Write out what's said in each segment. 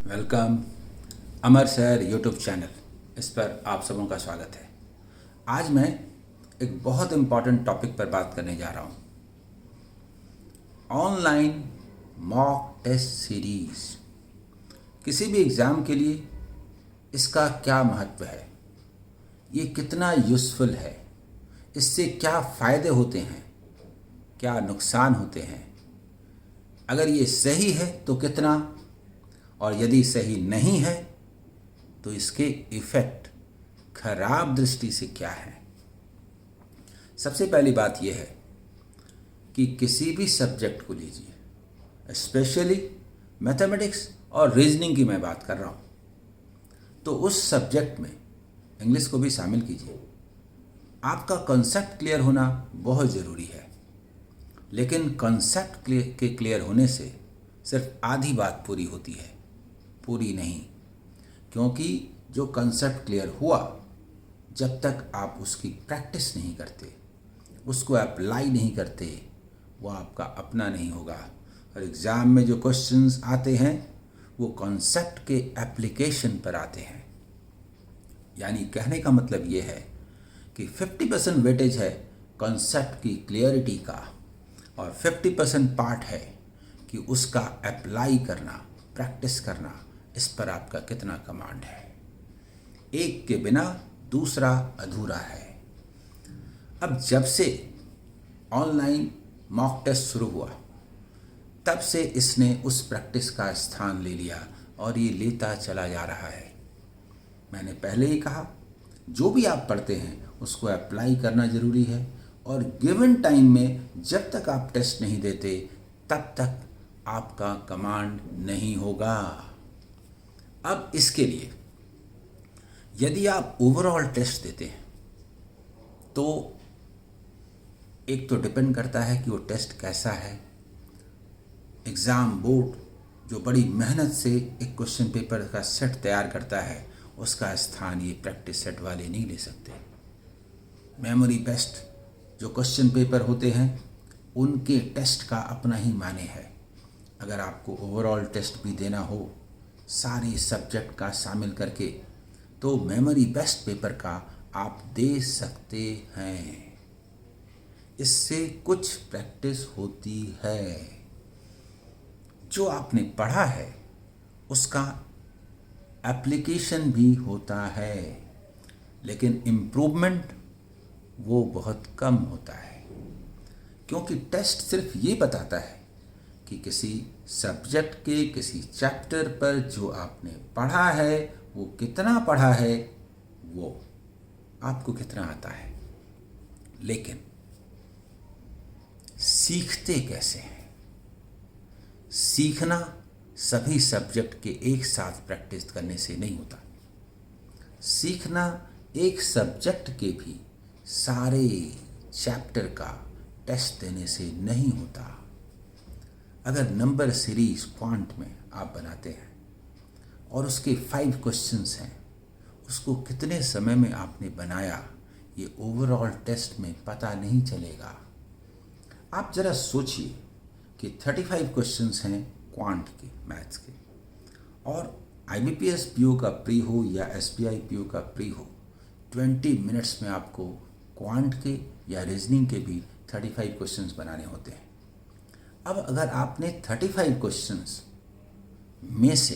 Welcome अमर sir YouTube channel. इस पर आप सबों का स्वागत है। आज मैं एक बहुत इम्पॉर्टेंट टॉपिक पर बात करने जा रहा हूँ। ऑनलाइन मॉक टेस्ट सीरीज किसी भी एग्ज़ाम के लिए इसका क्या महत्व है, ये कितना यूज़फुल है, इससे क्या फ़ायदे होते हैं, क्या नुकसान होते हैं, अगर ये सही है तो कितना, और यदि सही नहीं है तो इसके इफ़ेक्ट खराब दृष्टि से क्या है। सबसे पहली बात यह है कि किसी भी सब्जेक्ट को लीजिए, स्पेशली मैथमेटिक्स और रीजनिंग की मैं बात कर रहा हूँ, तो उस सब्जेक्ट में इंग्लिश को भी शामिल कीजिए। आपका कॉन्सेप्ट क्लियर होना बहुत ज़रूरी है, लेकिन कॉन्सेप्ट के क्लियर होने से सिर्फ आधी बात पूरी होती है, पूरी नहीं। क्योंकि जो कंसेप्ट क्लियर हुआ, जब तक आप उसकी प्रैक्टिस नहीं करते, उसको अप्लाई नहीं करते, वो आपका अपना नहीं होगा। और एग्ज़ाम में जो क्वेश्चंस आते हैं वो कॉन्सेप्ट के एप्लीकेशन पर आते हैं। यानी कहने का मतलब ये है कि 50% वेटेज है कॉन्सेप्ट की क्लियरिटी का, और 50% पार्ट है कि उसका अप्लाई करना, प्रैक्टिस करना, इस पर आपका कितना कमांड है। एक के बिना दूसरा अधूरा है। अब जब से ऑनलाइन मॉक टेस्ट शुरू हुआ, तब से इसने उस प्रैक्टिस का स्थान ले लिया और ये लेता चला जा रहा है। मैंने पहले ही कहा, जो भी आप पढ़ते हैं उसको अप्लाई करना ज़रूरी है, और गिवन टाइम में जब तक आप टेस्ट नहीं देते तब तक आपका कमांड नहीं होगा। अब इसके लिए यदि आप ओवरऑल टेस्ट देते हैं तो एक तो डिपेंड करता है कि वो टेस्ट कैसा है। एग्ज़ाम बोर्ड जो बड़ी मेहनत से एक क्वेश्चन पेपर का सेट तैयार करता है, उसका स्थान ये प्रैक्टिस सेट वाले नहीं ले सकते। मेमोरी बेस्ड जो क्वेश्चन पेपर होते हैं, उनके टेस्ट का अपना ही माने है। अगर आपको ओवरऑल टेस्ट भी देना हो सारे सब्जेक्ट का शामिल करके, तो मेमोरी बेस्ड पेपर का आप दे सकते हैं। इससे कुछ प्रैक्टिस होती है। जो आपने पढ़ा है उसका एप्लीकेशन भी होता है, लेकिन इम्प्रूवमेंट वो बहुत कम होता है। क्योंकि टेस्ट सिर्फ ये बताता है कि किसी सब्जेक्ट के किसी चैप्टर पर जो आपने पढ़ा है वो कितना पढ़ा है, वो आपको कितना आता है। लेकिन सीखते कैसे हैं? सीखना सभी सब्जेक्ट के एक साथ प्रैक्टिस करने से नहीं होता। सीखना एक सब्जेक्ट के भी सारे चैप्टर का टेस्ट देने से नहीं होता। अगर नंबर सीरीज क्वांट में आप बनाते हैं और उसके 5 क्वेश्चंस हैं, उसको कितने समय में आपने बनाया ये ओवरऑल टेस्ट में पता नहीं चलेगा। आप ज़रा सोचिए कि 35 क्वेश्चंस हैं क्वांट के, मैथ्स के, और IBPS पीओ का प्री हो या SBI पीओ का प्री हो, 20 मिनट्स में आपको क्वांट के या रीजनिंग के भी 35 क्वेश्चंस बनाने होते हैं। अब अगर आपने 35 क्वेश्चंस में से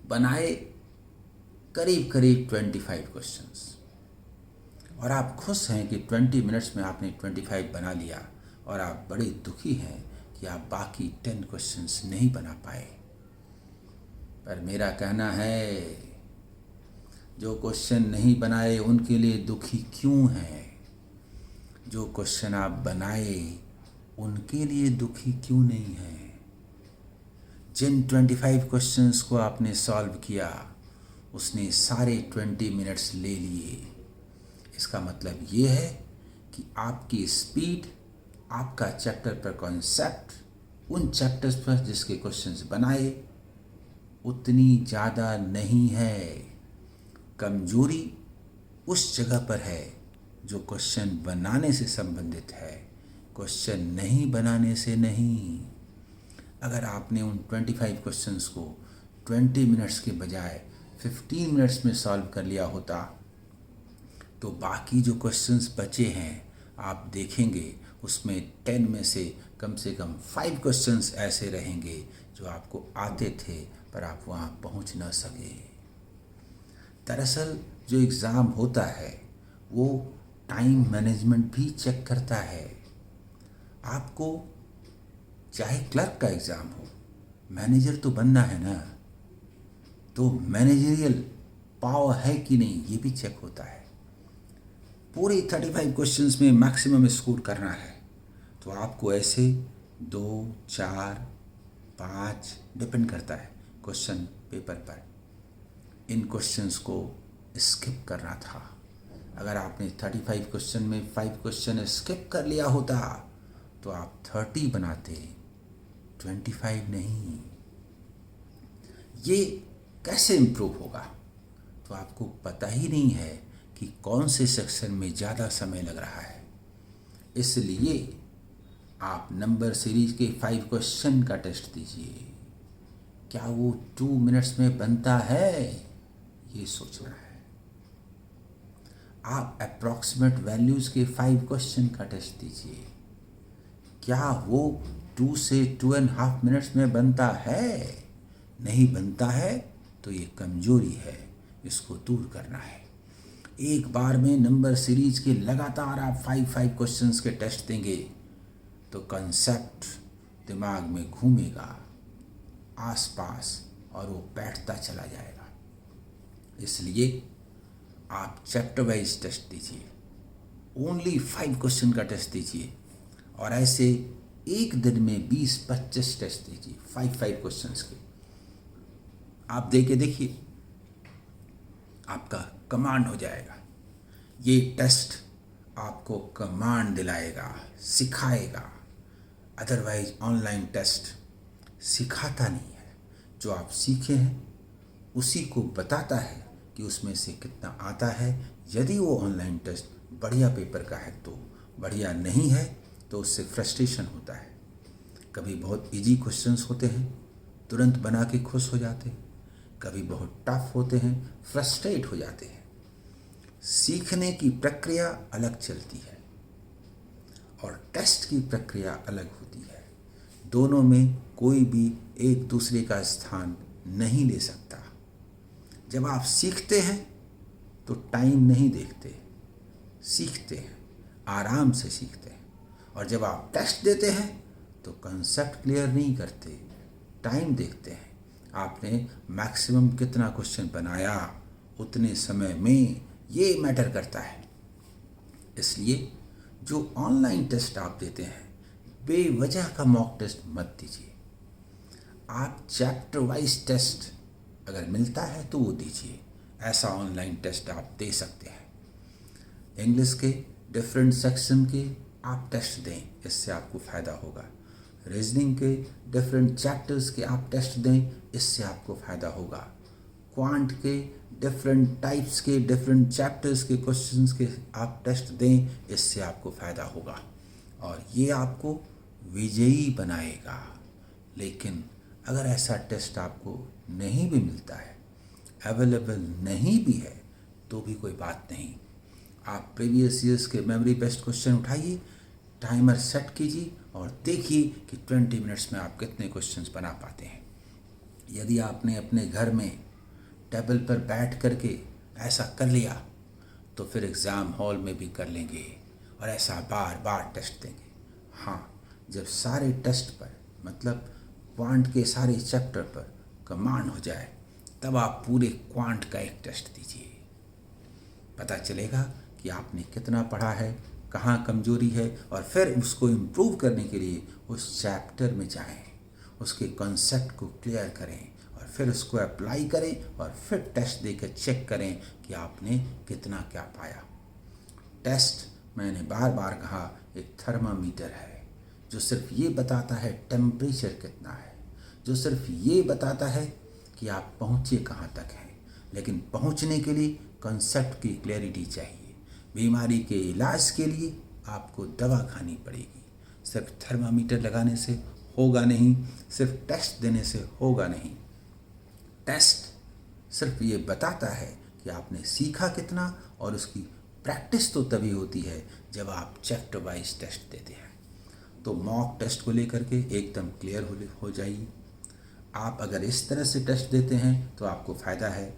बनाए करीब करीब 25 क्वेश्चंस, और आप खुश हैं कि 20 मिनट्स में आपने 25 बना लिया, और आप बड़े दुखी हैं कि आप बाकी 10 क्वेश्चंस नहीं बना पाए। पर मेरा कहना है, जो क्वेश्चन नहीं बनाए उनके लिए दुखी क्यों हैं? जो क्वेश्चन आप बनाए उनके लिए दुखी क्यों नहीं है? जिन 25 क्वेश्चंस को आपने सॉल्व किया, उसने सारे 20 मिनट्स ले लिए। इसका मतलब ये है कि आपकी स्पीड, आपका चैप्टर पर कॉन्सेप्ट, उन चैप्टर्स पर जिसके क्वेश्चंस बनाए, उतनी ज़्यादा नहीं है। कमजोरी उस जगह पर है जो क्वेश्चन बनाने से संबंधित है, क्वेश्चन नहीं बनाने से नहीं। अगर आपने उन 25 क्वेश्चंस को 20 मिनट्स के बजाय 15 मिनट्स में सॉल्व कर लिया होता तो बाकी जो क्वेश्चंस बचे हैं आप देखेंगे उसमें 10 में से कम 5 क्वेश्चंस ऐसे रहेंगे जो आपको आते थे पर आप वहाँ पहुँच न सके। दरअसल जो एग्ज़ाम होता है वो टाइम मैनेजमेंट भी चेक करता है। आपको चाहे क्लर्क का एग्ज़ाम हो, मैनेजर तो बनना है ना, तो मैनेजरियल पावर है कि नहीं ये भी चेक होता है। पूरे 35 क्वेश्चंस में मैक्सिमम स्कोर करना है तो आपको ऐसे 2, 4, 5 डिपेंड करता है क्वेश्चन पेपर पर, इन क्वेश्चंस को स्किप करना था। अगर आपने 35 क्वेश्चन में 5 क्वेश्चन स्किप कर लिया होता तो आप 30 बनाते, 25 नहीं। ये कैसे इम्प्रूव होगा? तो आपको पता ही नहीं है कि कौन से सेक्शन में ज़्यादा समय लग रहा है। इसलिए आप नंबर सीरीज के 5 क्वेश्चन का टेस्ट दीजिए। क्या वो 2 मिनट्स में बनता है, ये सोचना है। आप अप्रॉक्सीमेट वैल्यूज़ के 5 क्वेश्चन का टेस्ट दीजिए। क्या वो 2 से 2.5 मिनट्स में बनता है? नहीं बनता है तो ये कमजोरी है, इसको दूर करना है। एक बार में नंबर सीरीज के लगातार आप 5 क्वेश्चंस के टेस्ट देंगे तो कंसेप्ट दिमाग में घूमेगा आसपास और वो बैठता चला जाएगा। इसलिए आप चैप्टर वाइज टेस्ट दीजिए, ओनली 5 क्वेश्चन का टेस्ट दीजिए और ऐसे एक दिन में 20-25 टेस्ट दीजिए 5 क्वेश्चंस के। आप दे के देखिए, आपका कमांड हो जाएगा। ये टेस्ट आपको कमांड दिलाएगा, सिखाएगा। अदरवाइज ऑनलाइन टेस्ट सिखाता नहीं है, जो आप सीखे हैं उसी को बताता है कि उसमें से कितना आता है। यदि वो ऑनलाइन टेस्ट बढ़िया पेपर का है तो बढ़िया, नहीं है तो उससे फ्रस्ट्रेशन होता है। कभी बहुत इजी क्वेश्चंस होते हैं, तुरंत बना के खुश हो जाते हैं, कभी बहुत टफ होते हैं, फ्रस्ट्रेट हो जाते हैं। सीखने की प्रक्रिया अलग चलती है और टेस्ट की प्रक्रिया अलग होती है। दोनों में कोई भी एक दूसरे का स्थान नहीं ले सकता। जब आप सीखते हैं तो टाइम नहीं देखते, सीखते हैं, आराम से सीखते हैं। और जब आप टेस्ट देते हैं तो कंसेप्ट क्लियर नहीं करते, टाइम देखते हैं। आपने मैक्सिमम कितना क्वेश्चन बनाया उतने समय में, ये मैटर करता है। इसलिए जो ऑनलाइन टेस्ट आप देते हैं, बेवजह का मॉक टेस्ट मत दीजिए। आप चैप्टर वाइज टेस्ट अगर मिलता है तो वो दीजिए। ऐसा ऑनलाइन टेस्ट आप दे सकते हैं। इंग्लिश के डिफरेंट सेक्शन के आप टेस्ट दें, इससे आपको फ़ायदा होगा। रीजनिंग के डिफरेंट चैप्टर्स के आप टेस्ट दें, इससे आपको फ़ायदा होगा। क्वांट के डिफरेंट टाइप्स के डिफरेंट चैप्टर्स के क्वेश्चंस के आप टेस्ट दें, इससे आपको फ़ायदा होगा और ये आपको विजयी बनाएगा। लेकिन अगर ऐसा टेस्ट आपको नहीं भी मिलता है, अवेलेबल नहीं भी है, तो भी कोई बात नहीं। आप प्रीवियस ईयर्स के मेमोरी बेस्ड क्वेश्चन उठाइए, टाइमर सेट कीजिए और देखिए कि 20 मिनट्स में आप कितने क्वेश्चंस बना पाते हैं। यदि आपने अपने घर में टेबल पर बैठ करके ऐसा कर लिया तो फिर एग्ज़ाम हॉल में भी कर लेंगे और ऐसा बार बार टेस्ट देंगे। हाँ, जब सारे टेस्ट पर, मतलब क्वांट के सारे चैप्टर पर कमांड हो जाए, तब आप पूरे क्वांट का एक टेस्ट दीजिए। पता चलेगा कि आपने कितना पढ़ा है, कहाँ कमजोरी है, और फिर उसको इम्प्रूव करने के लिए उस चैप्टर में जाएं, उसके कॉन्सेप्ट को क्लियर करें और फिर उसको अप्लाई करें और फिर टेस्ट देकर चेक करें कि आपने कितना क्या पाया। टेस्ट, मैंने बार बार कहा, एक थर्मामीटर है जो सिर्फ ये बताता है टेम्परेचर कितना है, जो सिर्फ ये बताता है कि आप पहुँचे कहाँ तक हैं। लेकिन पहुँचने के लिए कॉन्सेप्ट की क्लैरिटी चाहिए। बीमारी के इलाज के लिए आपको दवा खानी पड़ेगी। सिर्फ थर्मामीटर लगाने से होगा नहीं, सिर्फ टेस्ट देने से होगा नहीं। टेस्ट सिर्फ ये बताता है कि आपने सीखा कितना, और उसकी प्रैक्टिस तो तभी होती है जब आप चैप्टर वाइज टेस्ट देते हैं। तो मॉक टेस्ट को लेकर के एकदम क्लियर हो जाइए। आप अगर इस तरह से टेस्ट देते हैं तो आपको फ़ायदा है।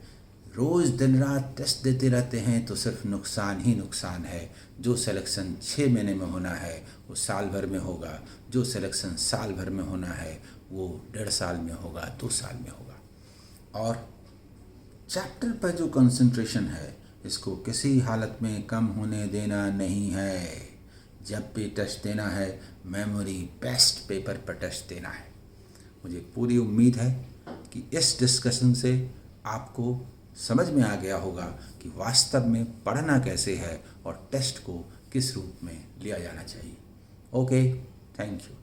रोज़ दिन रात टेस्ट देते रहते हैं तो सिर्फ नुकसान ही नुकसान है। जो सिलेक्शन 6 महीने में होना है वो साल भर में होगा, जो सिलेक्शन साल भर में होना है वो 1.5 साल में होगा, 2 साल में होगा। और चैप्टर पर जो कंसंट्रेशन है इसको किसी हालत में कम होने देना नहीं है। जब भी टेस्ट देना है मेमोरी बेस्ट पेपर पर टेस्ट देना है। मुझे पूरी उम्मीद है कि इस डिस्कशन से आपको समझ में आ गया होगा कि वास्तव में पढ़ना कैसे है और टेस्ट को किस रूप में लिया जाना चाहिए। Okay, thank you.